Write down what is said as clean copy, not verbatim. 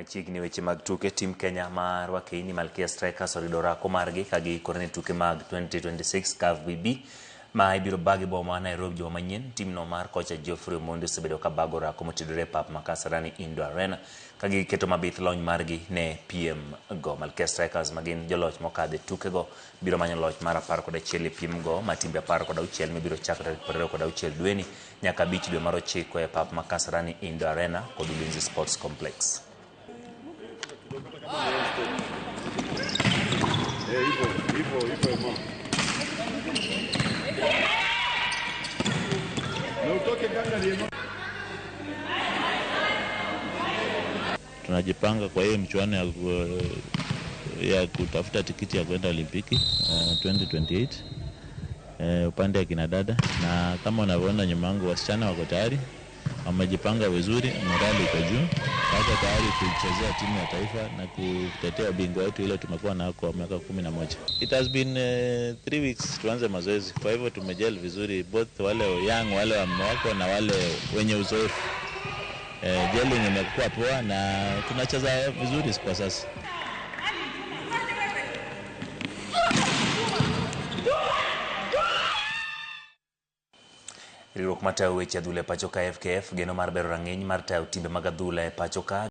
Machiegni weche mag tuke tim Kenya mar wakeini Malkia Strikers oyudo rako margi kagi korne tuke mag 2026 CAF BB ma ibiro bagi boma Nairobi juma manyien. Timno mar kocha Geoffrey Omondi osebedo ka bago rako motudore pap ma Kasarani Indoor Arena kagi keto mabith lony margi ne piem go. Malkia Strikers magin joloch mokadhe tuke go biro manyo loch mar 11 e piem go ma timbe 16 mibiro chakre 26 dweni nyaka 5 dwe mar 9 e pap ma Kasarani Indoor Arena kod Ulinzi Sports Complex. Tunajipanga kwa hiyo mchuano ya kutafuta tikiti ya kwenda Olimpiki 2028 upande ya kinadada, na kama unavyoona nyuma yangu wasichana wako tayari, wamejipanga vizuri, morali iko juu, wako tayari kuchezea timu ya taifa na kutetea ubingwa wetu ile tumekuwa nao kwa miaka 11. It has been 3 weeks tuanze mazoezi, kwa hivyo tumejali vizuri both wale young, wale wako na wale wenye uzoefu. Gelling imekuwa poa na tunacheza vizuri kwa sasa. Riwruok matayo weche adhula e pachoka FKF geno mar bero rang'iny mar tayo timbe mag adhula e pachoka